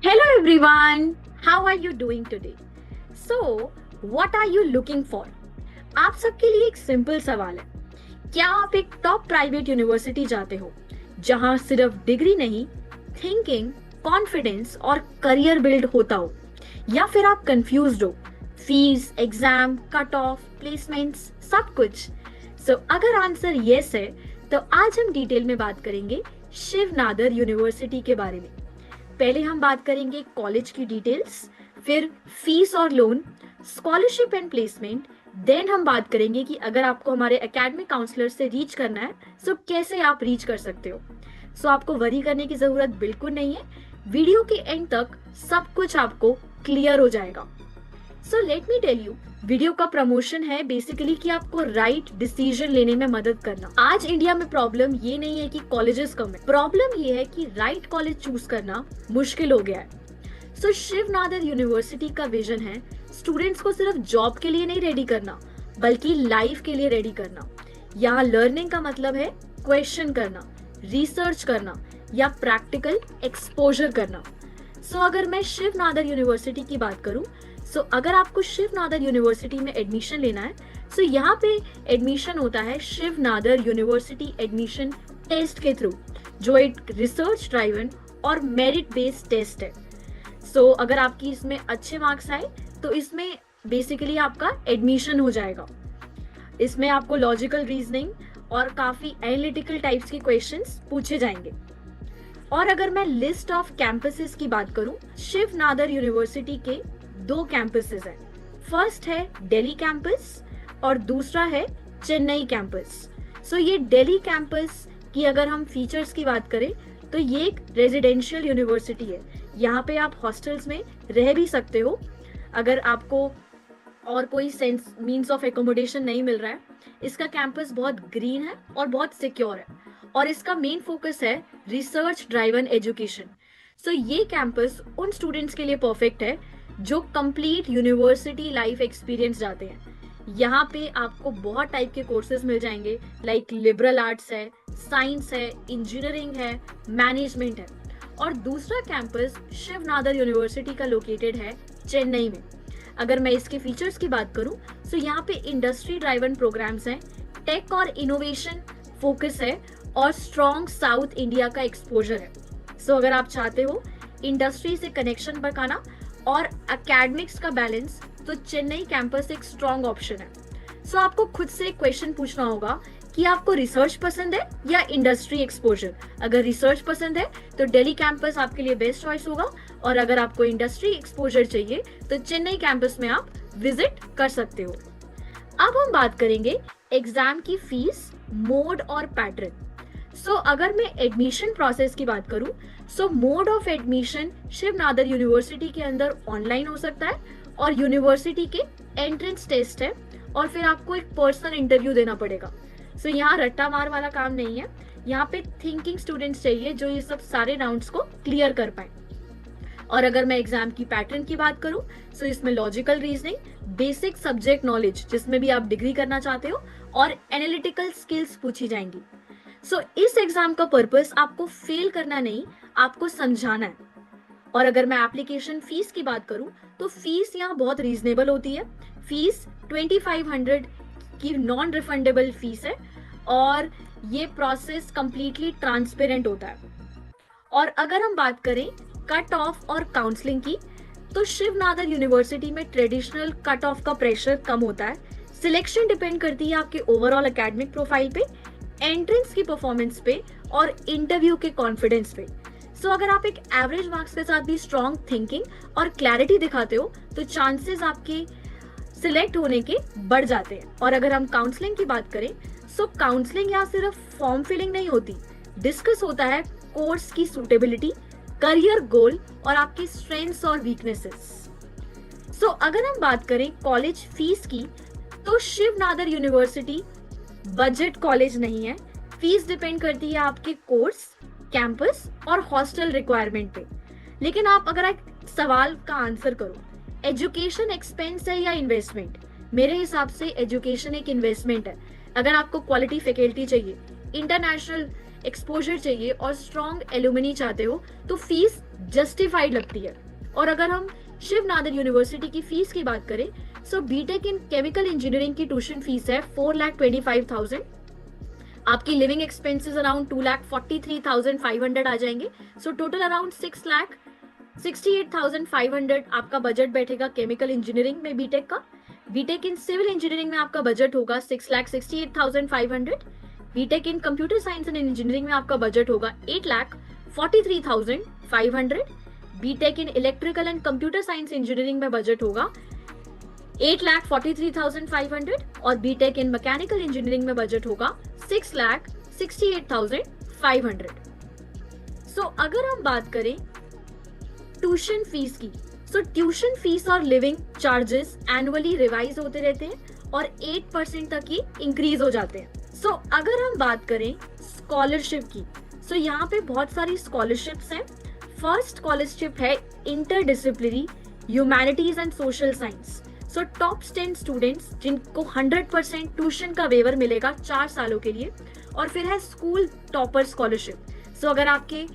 Hello everyone, how are you doing today? So, what are you looking for? आप सबके लिए एक simple सवाल है। क्या आप एक टॉप प्राइवेट यूनिवर्सिटी चाहते हो जहां सिर्फ डिग्री नहीं, थिंकिंग, कॉन्फिडेंस और करियर बिल्ड होता हो? या फिर आप कंफ्यूज्ड हो, fees, exam, cut off, placements, सब कुछ? अगर आंसर यस है तो आज हम डिटेल में बात करेंगे शिव नादर यूनिवर्सिटी के बारे में। पहले हम बात करेंगे कॉलेज की डिटेल्स, फिर फीस और loan, scholarship and placement. Then हम बात करेंगे कि अगर आपको हमारे एकेडमिक काउंसलर से रीच करना है तो कैसे आप रीच कर सकते हो। आपको वरी करने की जरूरत बिल्कुल नहीं है। वीडियो के एंड तक सब कुछ आपको क्लियर हो जाएगा। Let me tell you, video का प्रमोशन है बेसिकली कि आपको राइट डिसीजन लेने में मदद करना। आज इंडिया में प्रॉब्लम ये नहीं है कि कॉलेजेस कम है, प्रॉब्लम ये है कि राइट कॉलेज चूज करना मुश्किल हो गया है। शिव नादर यूनिवर्सिटी का विजन है स्टूडेंट्स को सिर्फ जॉब के लिए नहीं रेडी करना, बल्कि लाइफ के लिए रेडी करना। यहाँ लर्निंग का मतलब है क्वेश्चन करना, रिसर्च करना या प्रैक्टिकल एक्सपोजर करना। अगर मैं शिव नादर यूनिवर्सिटी की बात करूं, अगर आपको शिव नादर यूनिवर्सिटी में एडमिशन लेना है यहाँ पे एडमिशन होता है Shiv Nadar university admission test के थ्रू, जो एक रिसर्च ड्राइवन और मेरिट बेस्ड टेस्ट है। अगर आपकी इसमें अच्छे मार्क्स आए तो इसमें बेसिकली आपका एडमिशन हो जाएगा। इसमें आपको लॉजिकल रीजनिंग और काफी एनालिटिकल टाइप्स के क्वेश्चंस पूछे जाएंगे। और अगर मैं लिस्ट ऑफ कैंपसेस की बात करूं, शिव नादर यूनिवर्सिटी के 2 कैंपसेस हैं। फर्स्ट है दिल्ली कैंपस और दूसरा है चेन्नई कैंपस। ये दिल्ली कैंपस की अगर हम फीचर्स की बात करें तो ये एक रेजिडेंशियल यूनिवर्सिटी है। यहाँ पे आप हॉस्टल्स में रह भी सकते हो अगर आपको और कोई सेंस मीन्स ऑफ एकोमोडेशन नहीं मिल रहा है। इसका कैंपस बहुत ग्रीन है और बहुत सिक्योर है और इसका मेन फोकस है रिसर्च ड्राइवन एजुकेशन। ये कैंपस उन स्टूडेंट्स के लिए परफेक्ट है जो कंप्लीट यूनिवर्सिटी लाइफ एक्सपीरियंस जाते हैं। यहाँ पे आपको बहुत टाइप के कोर्सेज मिल जाएंगे, लाइक लिबरल आर्ट्स है, साइंस है, इंजीनियरिंग है, मैनेजमेंट है। और दूसरा कैंपस शिव नादर यूनिवर्सिटी का लोकेटेड है चेन्नई में। अगर मैं इसके फीचर्स की बात करूं यहाँ पे इंडस्ट्री ड्राइवन प्रोग्राम्स हैं, टेक और इनोवेशन फोकस है और स्ट्रॉन्ग साउथ इंडिया का एक्सपोजर है। अगर आप चाहते हो इंडस्ट्री से कनेक्शन बनाना और एकेडमिक्स का बैलेंस, तो चेन्नई कैंपस एक स्ट्रॉन्ग ऑप्शन है। आपको खुद से एक क्वेश्चन पूछना होगा कि आपको रिसर्च पसंद है या इंडस्ट्री एक्सपोजर। अगर रिसर्च पसंद है तो दिल्ली कैंपस आपके लिए बेस्ट चॉइस होगा, और अगर आपको इंडस्ट्री एक्सपोजर चाहिए तो चेन्नई कैंपस में आप विजिट कर सकते हो। अब हम बात करेंगे एग्जाम की फीस, मोड और पैटर्न। अगर मैं एडमिशन प्रोसेस की बात करूं, mode of admission Shiv Nadar university के अंदर ऑनलाइन हो सकता है और यूनिवर्सिटी के एंट्रेंस टेस्ट है और फिर आपको एक पर्सनल इंटरव्यू देना पड़ेगा। यहाँ रट्टा मार वाला काम नहीं है, यहाँ पे थिंकिंग स्टूडेंट्स चाहिए जो ये सब सारे राउंड्स को क्लियर कर पाए। और अगर मैं एग्जाम की पैटर्न की बात करूं इसमें logical reasoning, basic subject knowledge जिसमें भी आप डिग्री करना चाहते हो, और एनालिटिकल स्किल्स पूछी जाएंगी। इस एग्जाम का पर्पस आपको फेल करना नहीं, आपको समझाना है। और अगर मैं एप्लीकेशन फीस की बात करूं तो फीस यहाँ बहुत रीजनेबल होती है। फीस 2500 की नॉन रिफंडेबल फीस है और ये प्रोसेस कंप्लीटली ट्रांसपेरेंट होता है। और अगर हम बात करें कट ऑफ और काउंसलिंग की, तो शिव नादर यूनिवर्सिटी में ट्रेडिशनल कट ऑफ का प्रेशर कम होता है। सिलेक्शन डिपेंड करती है आपके ओवरऑल एकेडमिक प्रोफाइल पे, एंट्रेंस की परफॉर्मेंस पे और इंटरव्यू के कॉन्फिडेंस पे। अगर आप एक एवरेज मार्क्स के साथ भी स्ट्रॉन्ग थिंकिंग और क्लैरिटी दिखाते हो तो चांसेस आपके सिलेक्ट होने के बढ़ जाते हैं। और अगर हम काउंसलिंग की बात करें काउंसलिंग यहाँ सिर्फ फॉर्म फिलिंग नहीं होती, डिस्कस होता है कोर्स की सूटेबिलिटी, करियर गोल और आपकी स्ट्रेंथ्स और वीकनेसेस। अगर हम बात करें कॉलेज फीस की, तो Shiv Nadar university budget college नहीं है। फीस डिपेंड करती है आपके कोर्स, कैंपस और हॉस्टल रिक्वायरमेंट पे। लेकिन आप अगर एक सवाल का आंसर करो, एजुकेशन एक्सपेंस है या इन्वेस्टमेंट? मेरे हिसाब से एजुकेशन एक इन्वेस्टमेंट है। अगर आपको क्वालिटी फैकल्टी चाहिए, इंटरनेशनल एक्सपोजर चाहिए और स्ट्रॉन्ग एलुमनी चाहते हो तो फीस जस्टिफाइड लगती है। और अगर हम शिव नादर यूनिवर्सिटी की फीस की बात करें, सो बीटेक इन केमिकल इंजीनियरिंग की ट्यूशन फीस है 4,25,000। आपकी लिविंग एक्सपेंसेस अराउंड 2,43,500 आ जाएंगे। सो टोटल अराउंड 6,68,500 आपका बजट बैठेगा केमिकल इंजीनियरिंग में बीटेक का। बीटेक इन सिविल इंजीनियरिंग में आपका बजट होगा 6,68,500। BTech in computer science and engineering में आपका बजट होगा 8,43,500। BTech in electrical and computer science engineering में बजट होगा 8,43,500 और बीटेक इन मैकेनिकल इंजीनियरिंग में बजट होगा 6,68,500। सो अगर हम बात करें ट्यूशन फीस की, सो ट्यूशन फीस और लिविंग चार्जेस एनुअली रिवाइज होते रहते हैं और 8% तक ही इंक्रीज हो जाते हैं। सो अगर हम बात करें स्कॉलरशिप की, सो यहाँ पे बहुत सारी स्कॉलरशिप्स हैं। फर्स्ट स्कॉलरशिप है interdisciplinary humanities and social science. So top 10 students जिनको 100% ट्यूशन का वेवर मिलेगा 4 सालों के लिए। और फिर है स्कूल टॉपर स्कॉलरशिप। सो अगर आपके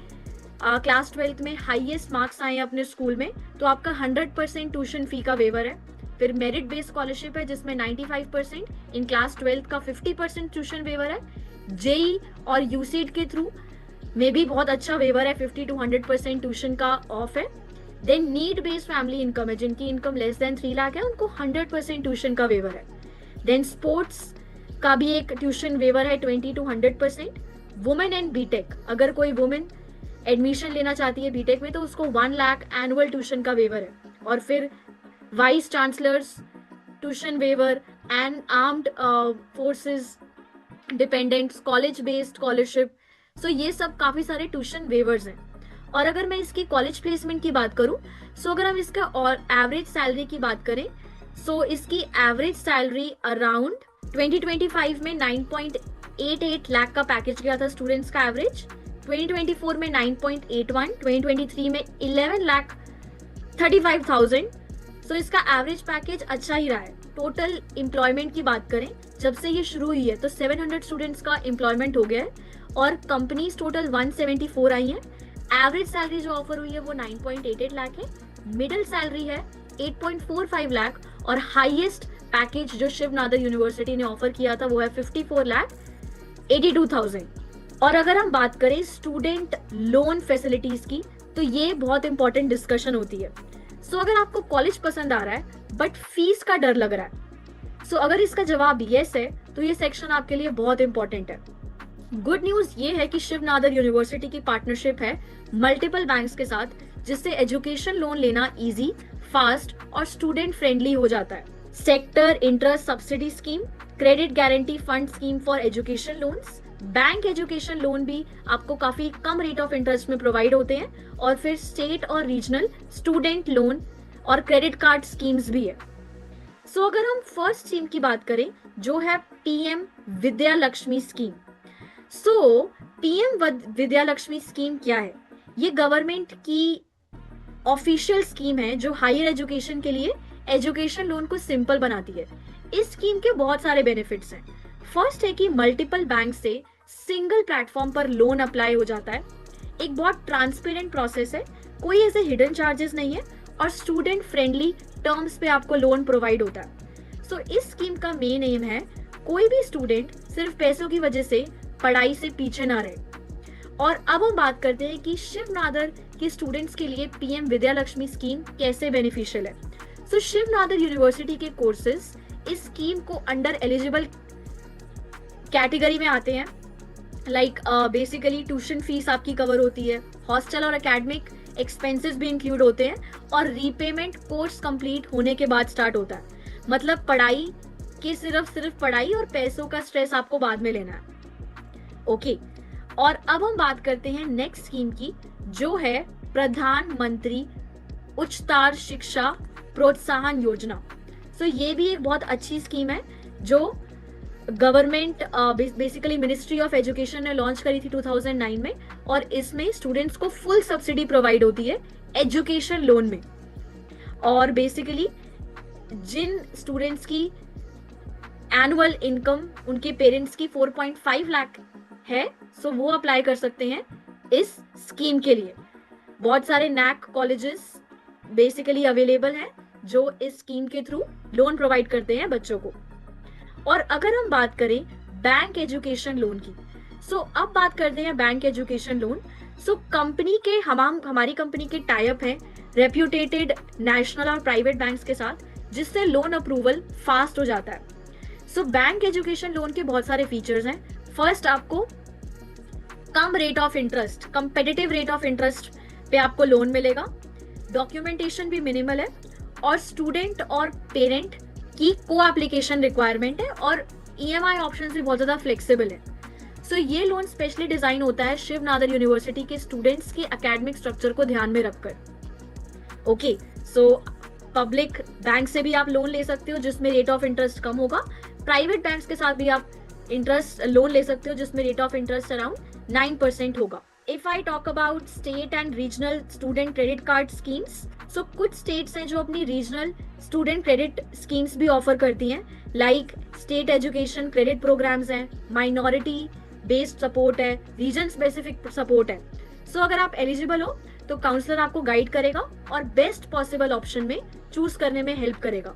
क्लास 12th में हाईएस्ट मार्क्स आए अपने स्कूल में तो आपका 100% ट्यूशन फी का वेवर है। फिर मेरिट बेस्ड स्कॉलरशिप है जिसमें 95%, इन क्लास 12th का 50% ट्यूशन वेवर है। जेई और यूसीड के थ्रू में भी बहुत अच्छा वेवर है, 50 to 100% ट्यूशन का ऑफ है। Then need based family income है, जिनकी इनकम लेस देन 3 लाख है, उनको 100% ट्यूशन का वेवर है। देन स्पोर्ट्स का भी एक ट्यूशन वेवर है 20 to 100%। वुमेन एंड बीटेक, अगर कोई वुमेन एडमिशन लेना चाहती है बीटेक में तो उसको 1 लाख एनुअल ट्यूशन का वेवर है। और फिर vice chancellors tuition waiver and armed forces dependents college based scholarship. So ये सब काफी सारे ट्यूशन वेवर्स हैं। और अगर मैं इसकी कॉलेज प्लेसमेंट की बात करूं, सो अगर हम इसका और एवरेज सैलरी की बात करें, सो इसकी एवरेज सैलरी अराउंड 2025 में 9.88 लाख का पैकेज गया था स्टूडेंट्स का एवरेज। 2024 में 9.81, 2023 में 11,35,000। सो इसका एवरेज पैकेज अच्छा ही रहा है। टोटल एम्प्लॉयमेंट की बात करें, जब से ये शुरू हुई है तो 700 स्टूडेंट्स का एम्प्लॉयमेंट हो गया है और कंपनीज टोटल 174 आई हैं। एवरेज सैलरी जो ऑफर हुई है वो 9.88 लाख है, मिडिल सैलरी है 8.45 लाख और हाईएस्ट पैकेज जो शिव नादर यूनिवर्सिटी ने ऑफर किया था वो है 54,82,000। और अगर हम बात करें स्टूडेंट लोन फैसिलिटीज की तो ये बहुत इंपॉर्टेंट डिस्कशन होती है। सो अगर आपको कॉलेज पसंद आ रहा है बट फीस का डर लग रहा है, सो अगर इसका जवाब यस है तो ये सेक्शन आपके लिए बहुत इंपॉर्टेंट है। गुड न्यूज ये है कि शिव नादर यूनिवर्सिटी की पार्टनरशिप है मल्टीपल बैंक्स के साथ, जिससे एजुकेशन लोन लेना इजी, फास्ट और स्टूडेंट फ्रेंडली हो जाता है। Sector interest subsidy scheme, credit guarantee fund scheme for education loans, bank education loan भी आपको काफी कम रेट ऑफ इंटरेस्ट में प्रोवाइड होते हैं। और फिर स्टेट और रीजनल स्टूडेंट लोन और क्रेडिट कार्ड स्कीम्स भी है। सो अगर हम फर्स्ट स्कीम की बात करें जो है पीएम विद्या लक्ष्मी स्कीम। सो पीएम विद्या लक्ष्मी स्कीम क्या है? ये गवर्नमेंट की ऑफिशियल स्कीम है जो हायर एजुकेशन के लिए एजुकेशन लोन को सिंपल बनाती है। इस स्कीम के बहुत सारे बेनिफिट्स हैं। फर्स्ट है कि मल्टीपल बैंक से सिंगल प्लेटफॉर्म पर लोन अप्लाई हो जाता है। एक बहुत ट्रांसपेरेंट प्रोसेस है, कोई ऐसे हिडन चार्जेस नहीं है और स्टूडेंट फ्रेंडली टर्म्स पे आपको लोन प्रोवाइड होता है। सो इस स्कीम का मेन एम है कोई भी स्टूडेंट सिर्फ पैसों की वजह से पढ़ाई से पीछे ना रहे। और अब हम बात करते हैं कि शिव नादर के स्टूडेंट्स के लिए पीएम विद्या लक्ष्मी स्कीम कैसे बेनिफिशियल है। सो शिव नादर यूनिवर्सिटी के कोर्सेज इस स्कीम को अंडर एलिजिबल कैटेगरी में आते हैं। लाइक बेसिकली ट्यूशन फीस आपकी कवर होती है, हॉस्टल और एकेडमिक एक्सपेंसेस भी इंक्लूड होते हैं और रीपेमेंट कोर्स कंप्लीट होने के बाद स्टार्ट होता है। मतलब पढ़ाई की सिर्फ पढ़ाई और पैसों का स्ट्रेस आपको बाद में लेना है। ओके, और अब हम बात करते हैं नेक्स्ट स्कीम की जो है प्रधानमंत्री उच्चतर शिक्षा प्रोत्साहन योजना। सो ये भी एक बहुत अच्छी स्कीम है जो government basically ministry of education ने लॉन्च करी थी 2009 में और इसमें स्टूडेंट्स को फुल सब्सिडी प्रोवाइड होती है एजुकेशन लोन में। और बेसिकली जिन स्टूडेंट्स की एनुअल इनकम उनके पेरेंट्स की 4.5 लाख है सो वो अप्लाई कर सकते हैं इस स्कीम के लिए। बहुत सारे नैक कॉलेजेस बेसिकली अवेलेबल हैं जो इस स्कीम के थ्रू लोन प्रोवाइड करते हैं बच्चों को। और अगर हम बात करें बैंक एजुकेशन लोन की, सो अब बात करते हैं bank education loan. So company के हमारी कंपनी के टाई अप है रेप्यूटेटेड नेशनल और प्राइवेट बैंक्स के साथ, जिससे लोन अप्रूवल फास्ट हो जाता है। सो बैंक एजुकेशन लोन के बहुत सारे फीचर्स हैं। फर्स्ट, आपको कम rate of interest, competitive rate of interest पे आपको लोन मिलेगा। डॉक्यूमेंटेशन भी मिनिमल है और स्टूडेंट और पेरेंट की को एप्लीकेशन रिक्वायरमेंट है और ईएमआई ऑप्शंस भी बहुत ज्यादा फ्लेक्सिबल है। सो ये लोन स्पेशली डिजाइन होता है शिव नादर यूनिवर्सिटी के स्टूडेंट्स के एकेडमिक स्ट्रक्चर को ध्यान में रखकर। ओके, सो पब्लिक बैंक से भी आप लोन ले सकते हो जिसमें रेट ऑफ इंटरेस्ट कम होगा। प्राइवेट बैंक्स के साथ भी आप इंटरेस्ट लोन ले सकते हो जिसमें रेट ऑफ इंटरेस्ट अराउंड 9% होगा। If I talk about state and regional student credit card schemes, so कुछ स्टेट्स हैं जो अपनी रीजनल स्टूडेंट क्रेडिट स्कीम्स भी ऑफर करती हैं, like state education credit programs हैं, माइनॉरिटी बेस्ड सपोर्ट है, रीजन स्पेसिफिक सपोर्ट है। सो अगर आप एलिजिबल हो तो काउंसलर आपको गाइड करेगा और बेस्ट पॉसिबल ऑप्शन में चूज करने में हेल्प करेगा।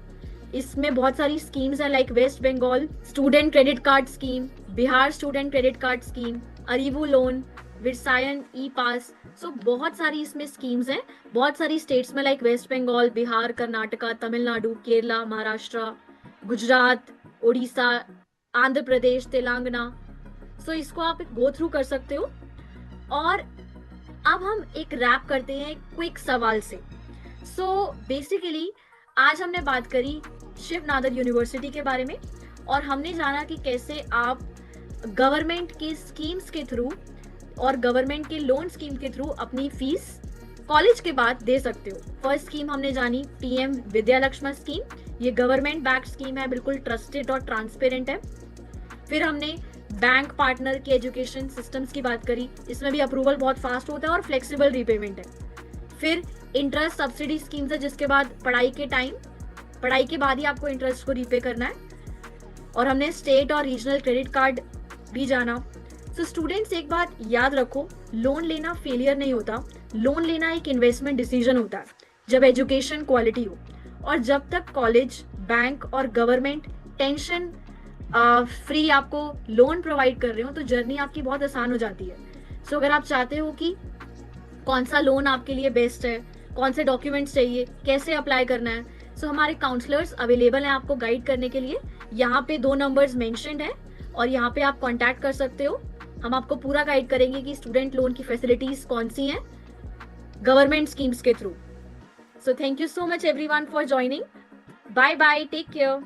इसमें बहुत सारी स्कीम्स हैं like West Bengal student credit card scheme, Bihar student credit card scheme, Arivu loan, विरसायन ई पास। सो बहुत सारी इसमें स्कीम्स हैं बहुत सारी स्टेट्स में, लाइक वेस्ट बंगाल, बिहार, कर्नाटका, तमिलनाडु, केरला, महाराष्ट्र, गुजरात, उड़ीसा, आंध्र प्रदेश, तेलंगाना। सो इसको आप गो थ्रू कर सकते हो। और अब हम एक रैप करते हैं क्विक सवाल से। सो बेसिकली आज हमने बात करी शिव नादर यूनिवर्सिटी के बारे में और हमने जाना कि कैसे आप गवर्नमेंट के स्कीम्स के थ्रू और गवर्नमेंट के लोन स्कीम के थ्रू अपनी फीस कॉलेज के बाद दे सकते हो। फर्स्ट स्कीम हमने जानी पीएम विद्या लक्ष्मी स्कीम, ये गवर्नमेंट बैक्ड स्कीम है, बिल्कुल ट्रस्टेड और ट्रांसपेरेंट है। फिर हमने बैंक पार्टनर के एजुकेशन सिस्टम्स की बात करी, इसमें भी अप्रूवल बहुत फास्ट होता है और फ्लेक्सिबल रीपेमेंट है। फिर इंटरेस्ट सब्सिडी स्कीम्स है जिसके बाद पढ़ाई के बाद ही आपको इंटरेस्ट को रीपे करना है। और हमने स्टेट और रीजनल क्रेडिट कार्ड भी जाना। सो स्टूडेंट्स एक बात याद रखो, लोन लेना फेलियर नहीं होता, लोन लेना एक इन्वेस्टमेंट डिसीजन होता है जब एजुकेशन क्वालिटी हो। और जब तक कॉलेज, बैंक और गवर्नमेंट टेंशन फ्री आपको लोन प्रोवाइड कर रहे हो तो जर्नी आपकी बहुत आसान हो जाती है। सो अगर आप चाहते हो कि कौन सा लोन आपके लिए बेस्ट है, कौन से डॉक्यूमेंट्स चाहिए, कैसे अप्लाई करना है, सो हमारे काउंसलर्स अवेलेबल हैं आपको गाइड करने के लिए। यहाँ पे 2 नंबर्स मेंशन्ड है और यहाँ पे आप कांटेक्ट कर सकते हो। हम आपको पूरा गाइड करेंगे कि स्टूडेंट लोन की फैसिलिटीज कौन सी हैं गवर्नमेंट स्कीम्स के through. So thank you so much everyone for joining. Bye bye, take care.